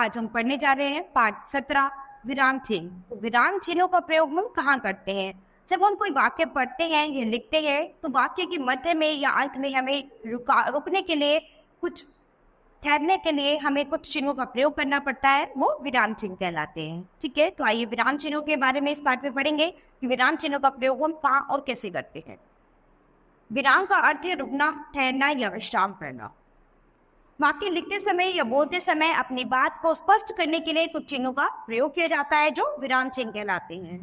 आज हम पढ़ने जा रहे हैं पाठ 17 विराम चिन्ह। विराम चिन्हों का प्रयोग हम कहाँ करते हैं? जब हम कोई वाक्य पढ़ते हैं या लिखते हैं तो वाक्य के मध्य में या अंत में हमें रुकने के लिए, कुछ ठहरने के लिए हमें कुछ चिन्हों का प्रयोग करना पड़ता है, वो विराम चिन्ह कहलाते हैं। ठीक है, तो आइए विराम चिन्हों के बारे में इस पाठ में पढ़ेंगे कि विराम चिन्हों का प्रयोग हम कहाँ और कैसे करते हैं। विराम का अर्थ है रुकना, ठहरना या विश्राम करना। वाक्य लिखते समय या बोलते समय अपनी बात को स्पष्ट करने के लिए कुछ चिन्हों का प्रयोग किया जाता है जो विराम चिन्ह कहलाते हैं।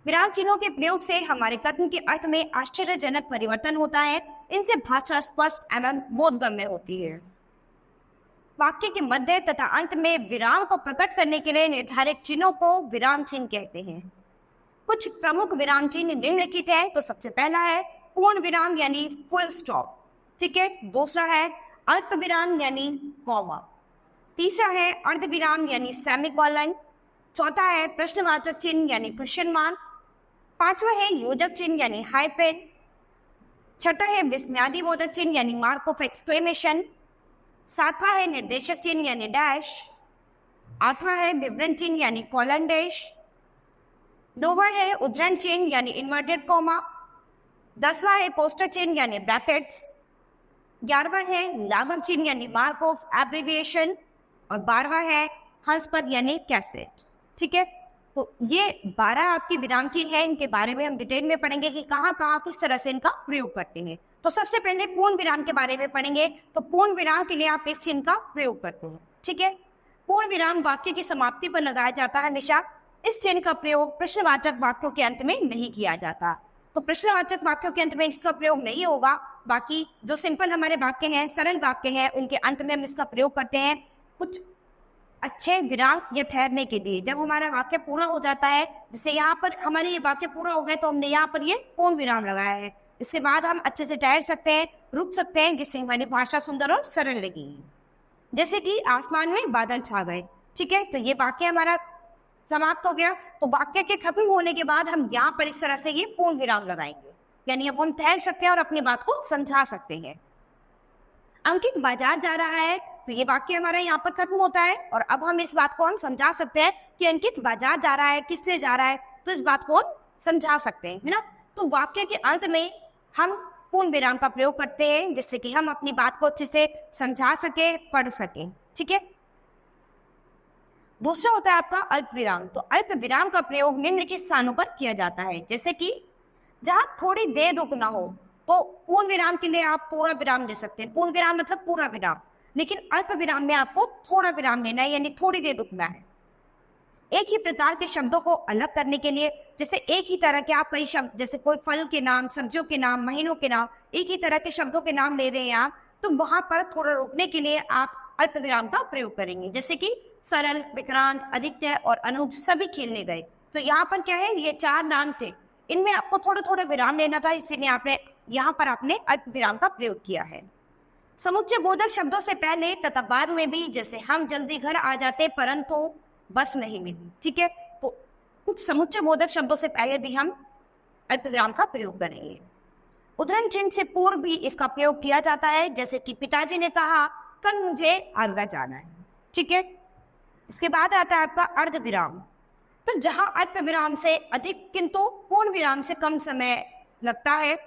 विराम चिन्हों के प्रयोग से हमारे कथन के अर्थ में आश्चर्यजनक परिवर्तन होता है। इनसे भाषा स्पष्ट एवं बोधगम्य होती है। वाक्य के मध्य तथा अंत में विराम को प्रकट करने के लिए निर्धारित चिन्हों को विराम चिन्ह कहते हैं। कुछ प्रमुख विराम चिन्ह निम्नलिखित हैं। तो सबसे पहला है पूर्ण विराम यानी फुल स्टॉप। ठीक है, दूसरा है अल्प विराम यानी कॉमा, तीसरा है अर्ध विराम यानी सेमीकोलन, चौथा है प्रश्नवाचक चिन्ह यानी क्वेश्चन मार्क, पांचवा है योजक चिन्ह यानी हाइफन, छठा है विस्मयादिबोधक चिन्ह यानी मार्क ऑफ एक्सक्लेमेशन, सातवां है निर्देशक चिन्ह यानी डैश, आठवां है विवरण चिन्ह यानी कॉलन डैश, नौवां है उद्धरण चिन्ह यानी इन्वर्टेड कॉमा, 10वां है पोस्टर चिन्ह यानी ब्रैकेट्स, 11वां है लाघव चिन्ह यानी मार्क ऑफ एब्रिविएशन और 12वां है हंसपद यानी कैसेट। ठीक है, तो ये 12 आपके विराम चिन्ह हैं। इनके बारे में हम डिटेल में पढ़ेंगे कि कहाँ कहाँ किस तरह से इनका प्रयोग करते हैं। तो सबसे पहले पूर्ण विराम के बारे में पढ़ेंगे। तो पूर्ण विराम के लिए आप इस चिन्ह का प्रयोग करते हैं। ठीक है, पूर्ण विराम वाक्य की समाप्ति पर लगाया जाता है हमेशा। इस चिन्ह का प्रयोग प्रश्नवाचक वाक्यों के अंत में नहीं किया जाता। तो प्रश्नवाचक वाक्यों के अंत में इसका प्रयोग नहीं होगा। बाकी जो सिंपल हमारे वाक्य हैं, सरल वाक्य हैं, उनके अंत में हम इसका प्रयोग करते हैं कुछ अच्छे विराम या ठहरने के लिए। जब हमारा वाक्य पूरा हो जाता है, जैसे यहाँ पर हमारे ये वाक्य पूरा हो गया तो हमने यहाँ पर ये पूर्ण विराम लगाया है। इसके बाद हम अच्छे से ठहर सकते हैं, रुक सकते हैं, जिससे हमारी भाषा सुंदर और सरल लगेगी। जैसे कि आसमान में बादल छा गए। ठीक है, तो ये वाक्य हमारा समाप्त हो गया। तो वाक्य के खत्म होने के बाद हम यहाँ पर इस तरह से ये पूर्ण विराम लगाएंगे, यानी अब हम ठहर सकते हैं और अपनी बात को समझा सकते हैं। अंकित बाजार जा रहा है, तो ये वाक्य हमारा यहाँ पर खत्म होता है और अब हम इस बात को हम समझा सकते हैं कि अंकित बाजार जा रहा है, किस लिए जा रहा है, तो इस बात को हम समझा सकते हैं, है ना। तो वाक्य के अंत में हम पूर्ण विराम का प्रयोग करते हैं, जिससे कि हम अपनी बात को अच्छे से समझा सके, पढ़ सके। ठीक है, दूसरा होता है आपका अल्प विराम। तो अल्प विराम का प्रयोग निम्नलिखित स्थानों पर किया जाता है, जैसे कि जहां थोड़ी देर रुकना हो, तो पूर्ण विराम के लिए आप पूरा विराम ले सकते हैं। पूर्ण विराम मतलब पूरा विराम, लेकिन अल्प विराम में आपको थोड़ा विराम लेना है, यानी थोड़ी देर रुकना है। एक ही प्रकार के शब्दों को अलग करने के लिए, जैसे एक ही तरह के आप कई शब्द, जैसे कोई फल के नाम, सब्जियों के नाम, महीनों के नाम, एक ही तरह के शब्दों के नाम ले रहे हैं आप, तो वहां पर थोड़ा रुकने के लिए आप अल्प विराम का प्रयोग करेंगे। जैसे कि सरल, विक्रांत, आदित्य और अनूप सभी खेलने गए। तो यहाँ पर क्या है, ये 4 नाम थे, इनमें आपको थोड़ा थोड़ा विराम लेना था, इसीलिए आपने यहाँ पर आपने अल्प विराम का प्रयोग किया है। समुच्चय बोधक शब्दों से पहले तथा बाद में भी, जैसे हम जल्दी घर आ जाते परंतु बस नहीं मिली। ठीक है, तो कुछ समुच्चय बोधक शब्दों से पहले भी हम अल्प विराम का प्रयोग करेंगे। उद्धरण चिन्ह से पूर्व भी इसका प्रयोग किया जाता है, जैसे कि पिताजी ने कहा कल मुझे आगरा जाना है। ठीक है, इसके बाद आता है आपका अर्ध विराम। तो जहां अल्प विराम से अधिक किंतु पूर्ण विराम से कम समय लगता है,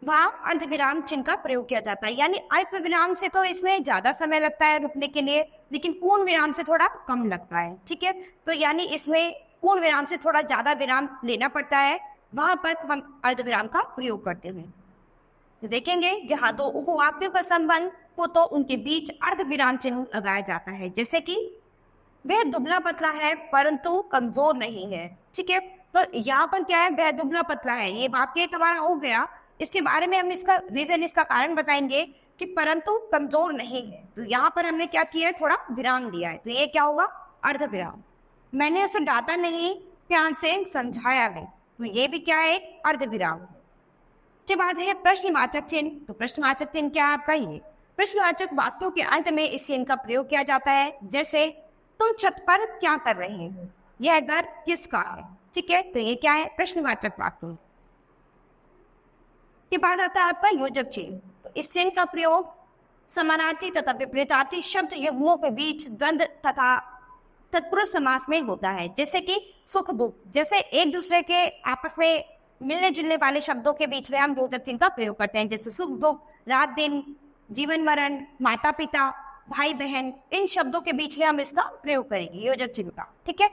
वहां अर्ध विराम चिन्ह का प्रयोग किया जाता है। यानी अल्प विराम से तो इसमें ज्यादा समय लगता है रुकने के लिए, लेकिन पूर्ण विराम से थोड़ा कम लगता है। ठीक है, तो यानी इसमें पूर्ण विराम से थोड़ा ज्यादा विराम लेना पड़ता है, वहां पर हम अर्ध विराम का प्रयोग करते हैं। तो देखेंगे जहां 2 उपवाक्यों का संबंध हो तो उनके बीच अर्ध विराम चिन्ह लगाया जाता है, जैसे कि वह दुबला पतला है परंतु कमजोर नहीं है। ठीक है, तो यहाँ पर क्या है, वह दुबला पतला है, ये वाक्य हमारा हो गया। इसके बारे में हम इसका रीजन, इसका कारण बताएंगे कि परंतु कमजोर नहीं है। तो यहाँ पर हमने क्या किया है, थोड़ा विराम दिया है, तो ये क्या होगा, अर्ध विराम। मैंने उसे डांटा नहीं, प्यार से समझाया नहीं, तो ये भी क्या है, अर्ध विराम। इसके बाद है प्रश्नवाचक चिन्ह। तो प्रश्नवाचक चिन्ह क्या है आपका, ये प्रश्नवाचक वाक्यों के अंत में इस चिन्ह का प्रयोग किया जाता है, जैसे तुम छत पर क्या कर रहे हैं, यह घर किसका है। ठीक है, तो ये क्या है, प्रश्नवाचक वाक्य। इसके बाद आता है आपका योजक चिन्ह। तो इस चिन्ह का प्रयोग समानार्थी तथा विपरीतार्थी शब्द युग्मों के बीच द्वंद्व तथा तत्पुरुष समास में होता है, जैसे कि सुख दुख। जैसे एक दूसरे के आपस में मिलने जुलने वाले शब्दों के बीच में हम योजक चिन्ह का प्रयोग करते हैं, जैसे सुख दुख, रात दिन, जीवन मरण, माता पिता, भाई बहन। इन शब्दों के बीच में हम इसका प्रयोग करेंगे योजक चिन्ह का। ठीक है।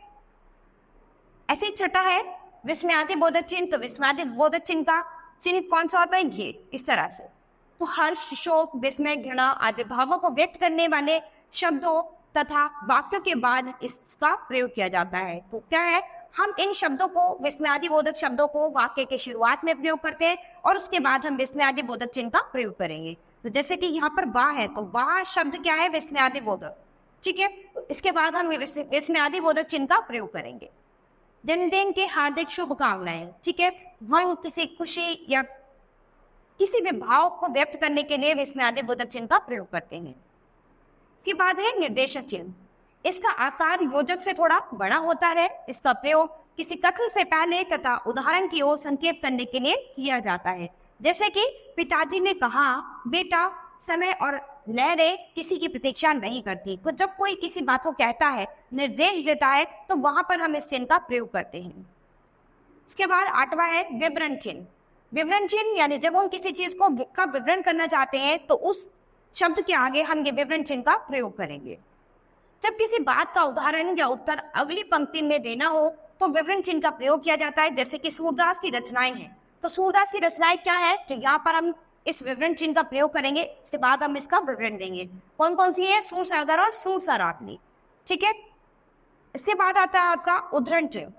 ऐसे ही छठा है विस्मयादि बोधक चिन्ह। तो विस्मयादि बोधक चिन्ह का चिन्ह कौन सा होता है? ये इस तरह से। तो हर्ष, शोक, विस्मय, घृणा आदि भावों को व्यक्त करने वाले शब्दों तथा वाक्यों के बाद इसका प्रयोग किया जाता है। तो क्या है, हम इन शब्दों को, विस्मयादि बोधक शब्दों को वाक्य के शुरुआत में प्रयोग करते हैं और उसके बाद हम विस्मयादि बोधक चिन्ह का प्रयोग करेंगे। तो जैसे कि यहाँ पर वाह है, तो वाह शब्द क्या है? विस्मयादि बोधक। ठीक है। तो इसके बाद हम विस्मयादि बोधक चिन्ह का प्रयोग करेंगे। जन्मदिन की हार्दिक शुभकामनाएं। ठीक है। हम किसी खुशी या किसी भी भाव को व्यक्त करने के लिए विस्मयादि बोधक चिन्ह का प्रयोग करते हैं। इसके बाद है निर्देशक चिन्ह। इसका आकार योजक से थोड़ा बड़ा होता है। इसका प्रयोग किसी कथन से पहले तथा उदाहरण की ओर संकेत करने के लिए किया जाता है, जैसे कि पिताजी ने कहा, बेटा समय और लहरें किसी की प्रतीक्षा नहीं करती। तो जब कोई किसी बात को कहता है, निर्देश देता है, तो वहां पर हम इस चिन्ह का प्रयोग करते हैं। इसके बाद आठवां है विवरण चिन्ह। विवरण चिन्ह यानी जब हम किसी चीज का विवरण करना चाहते हैं तो उस शब्द के आगे हम ये विवरण चिन्ह का प्रयोग करेंगे। जब किसी बात का उदाहरण या उत्तर अगली पंक्ति में देना हो तो विवरण चिन्ह का प्रयोग किया जाता है, जैसे कि सूरदास की रचनाएं हैं। तो सूरदास की रचनाएं क्या है? तो यहाँ पर हम इस विवरण चिन्ह का प्रयोग करेंगे। इसके बाद हम इसका विवरण देंगे। कौन कौन सी है? सूरसागर और सूरसारात्मनी। ठीक है। इसके बाद आता है आपका उद्धरण चिन्ह।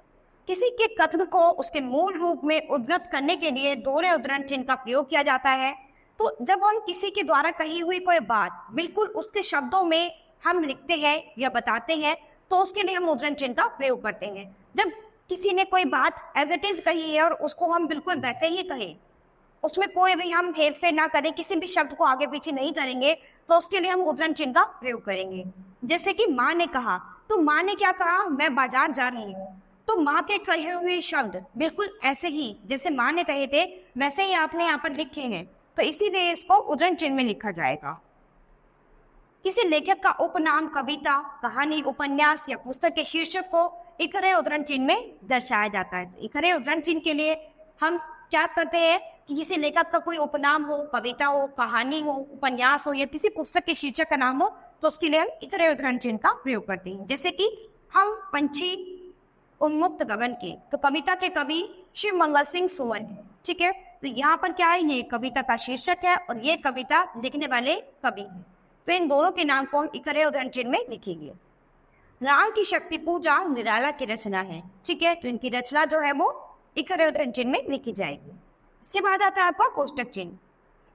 किसी के कथन को उसके मूल रूप में उद्धृत करने के लिए दोहरे उद्धरण चिन्ह का प्रयोग किया जाता है। तो जब हम किसी के द्वारा कही हुई कोई बात बिल्कुल उसके शब्दों में हम लिखते हैं या बताते हैं तो उसके लिए हम उद्धरण चिन्ह का प्रयोग करते हैं। जब किसी ने कोई बात एज इट इज कही है और उसको हम बिल्कुल वैसे ही कहें, उसमें कोई भी हम हेरफेर ना करें, किसी भी शब्द को आगे पीछे नहीं करेंगे, तो उसके लिए हम उद्धरण चिन्ह का प्रयोग करेंगे। जैसे कि माँ ने कहा, तो माँ ने क्या कहा? मैं बाजार जा रही हूँ। तो माँ के कहे हुए शब्द बिल्कुल ऐसे ही जैसे माँ ने कहे थे वैसे ही आपने यहाँ पर लिखे हैं, तो इसीलिए इसको उद्धरण चिन्ह में लिखा जाएगा। किसी लेखक का उपनाम, कविता, कहानी, उपन्यास या पुस्तक के शीर्षक को इकहरे उद्धरण चिन्ह में दर्शाया जाता है। इकहरे उद्धरण चिन्ह के लिए हम क्या करते हैं कि किसी लेखक का कोई उपनाम हो, कविता हो, कहानी हो, उपन्यास हो या किसी पुस्तक के शीर्षक का नाम हो तो उसके लिए हम इकहरे उद्धरण चिन्ह का प्रयोग करते हैं। जैसे कि हम पंछी उन्मुक्त गगन के, तो कविता के कवि शिव मंगल सिंह सुमन है। ठीक है। तो यहाँ पर क्या है? ये कविता का शीर्षक है और ये कविता लिखने वाले कवि हैं। तो इन दोनों के नाम को हम इकहरे उद्धरण चिन्ह में लिखेंगे। राम की शक्ति पूजा निराला की रचना है। ठीक है। तो इनकी रचना जो है वो इकहरे उद्धरण चिन्ह में लिखी जाएगी। इसके बाद आता है आपका कोष्टक चिन्ह।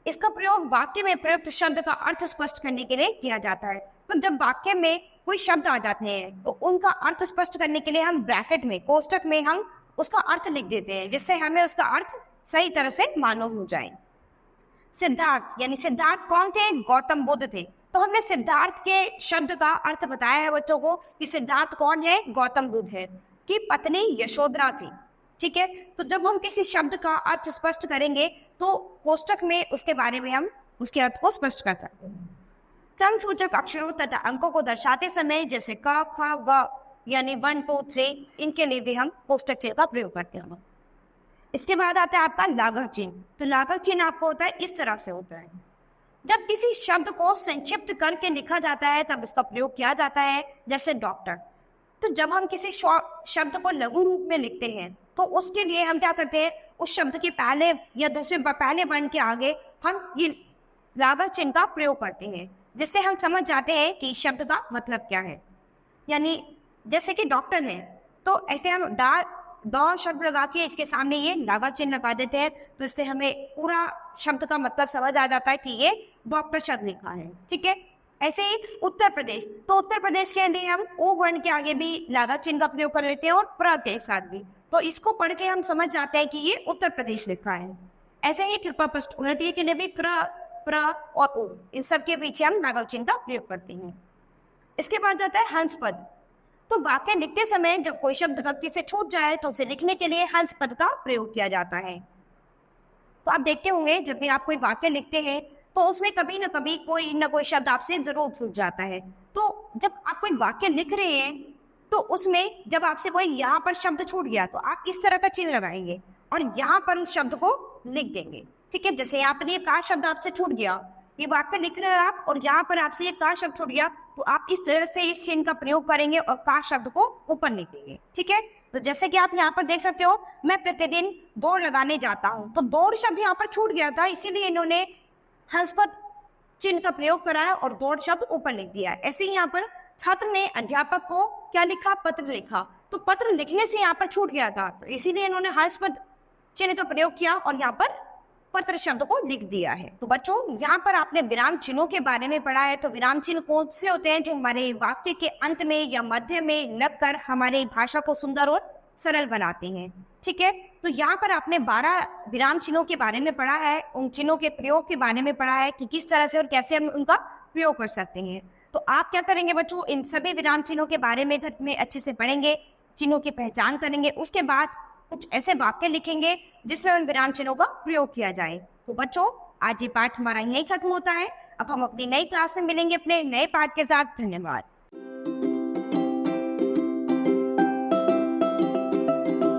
इसका प्रयोग वाक्य में प्रयुक्त शब्द का अर्थ स्पष्ट करने के लिए किया जाता है। तो जब वाक्य में कोई शब्द आ जाते हैं तो उनका अर्थ स्पष्ट करने के लिए हम ब्रैकेट में, कोष्टक में हम उसका अर्थ लिख देते हैं, जिससे हमें उसका अर्थ सही तरह से मालूम हो जाए। सिद्धार्थ यानी सिद्धार्थ कौन थे? गौतम बुद्ध थे। तो हमने सिद्धार्थ के शब्द का अर्थ बताया है बच्चों को कि सिद्धार्थ कौन है? गौतम बुद्ध है, कि पत्नी यशोधरा थी। ठीक है। तो जब हम किसी शब्द का अर्थ स्पष्ट करेंगे तो कोष्टक में उसके बारे में हम उसके अर्थ को स्पष्ट कर सकते हैं। क्रम सूचक अक्षरों तथा अंकों को दर्शाते समय जैसे क, ख, ग यानी 1, 2, 3, इनके लिए भी हम कोष्टक चिन्ह का प्रयोग करते हैं। इसके बाद आता है आपका लाघव चिन्ह। तो लाघव चिन्ह आपको होता है इस तरह से होता है। जब किसी शब्द को संक्षिप्त करके लिखा जाता है तब इसका प्रयोग किया जाता है, जैसे डॉक्टर। तो जब हम किसी शब्द को लघु रूप में लिखते हैं तो उसके लिए हम क्या करते हैं? उस शब्द के पहले या दूसरे पहले वर्ण के आगे हम ये लाघव चिन्ह का प्रयोग करते हैं, जिससे हम समझ जाते हैं कि शब्द का मतलब क्या है। यानी जैसे कि डॉक्टर है तो ऐसे हम डॉ शब्द लगा के इसके सामने ये लाघव चिन्ह लगा देते हैं, तो इससे हमें पूरा शब्द का मतलब समझ आ जाता है कि ये डॉक्टर शब्द लिखा है। ठीक है। ऐसे ही उत्तर प्रदेश, तो उत्तर प्रदेश के लिए हम ओ वर्ण के आगे भी लाघव चिन्ह का प्रयोग कर लेते हैं और प्र के साथ भी, तो इसको पढ़ के हम समझ जाते हैं कि ये उत्तर प्रदेश लिखा है। ऐसे ही कृपा प्रश्न उन्नति के लिए भी क्र, प्र और ओ, इन सब के पीछे हम लाघव चिन्ह का प्रयोग करते हैं। इसके बाद आता है हंस पद। तो वाक्य लिखते समय जब कोई शब्द गलती से छूट जाए तो उसे लिखने के लिए हंस पद का प्रयोग किया जाता है। तो आप देखते होंगे जब भी आप कोई वाक्य लिखते हैं तो उसमें कभी ना कभी कोई ना कोई शब्द आपसे जरूर छूट जाता है। तो जब आप कोई वाक्य लिख रहे हैं तो उसमें जब आपसे कोई यहाँ पर शब्द छूट गया तो आप इस तरह का चिन्ह लगाएंगे और यहाँ पर उस शब्द को लिख देंगे। ठीक है, जैसे यहाँ पर ये का शब्द आपसे छूट गया, ये वाक्य लिख रहे हैं आप और यहाँ पर आपसे ये का शब्द छूट गया, तो आप इस तरह से इस चिन्ह का प्रयोग करेंगे और का शब्द को ऊपर लिख देंगे। ठीक है, तो जैसे कि आप यहाँ पर देख सकते हो, मैं प्रतिदिन दौड़ लगाने जाता हूँ, तो दौड़ शब्द यहाँ पर छूट गया था, इसीलिए इन्होंने हंसपद चिन्ह का प्रयोग करा है और दौड़ शब्द ऊपर लिख दिया है। ऐसे ही यहाँ पर छात्र ने अध्यापक को क्या लिखा, पत्र लिखा, तो पत्र लिखने से यहाँ पर छूट गया था, तो इसीलिए इन्होंने हंसपद चिन्ह का प्रयोग किया और यहाँ पर पत्र शब्द को लिख दिया है। तो बच्चों, यहाँ पर आपने विराम चिन्हों के बारे में पढ़ा है। तो विराम चिन्ह कौन से होते हैं? जो हमारे वाक्य के अंत में या मध्य में लगकर हमारी भाषा को सुंदर और सरल बनाते हैं। ठीक है, तो यहाँ पर आपने 12 विराम चिन्हों के बारे में पढ़ा है, उन चिन्हों के प्रयोग के बारे में पढ़ा है कि किस तरह से और कैसे हम उनका प्रयोग कर सकते हैं। तो आप क्या करेंगे बच्चों, इन सभी विराम चिन्हों के बारे में घर में अच्छे से पढ़ेंगे, चिन्हों की पहचान करेंगे, उसके बाद कुछ ऐसे वाक्य लिखेंगे जिसमें उन विराम चिन्हों का प्रयोग किया जाए। तो बच्चों, आज ये पाठ हमारा यहीं खत्म होता है। अब हम अपनी नई क्लास में मिलेंगे अपने नए पाठ के साथ। धन्यवाद।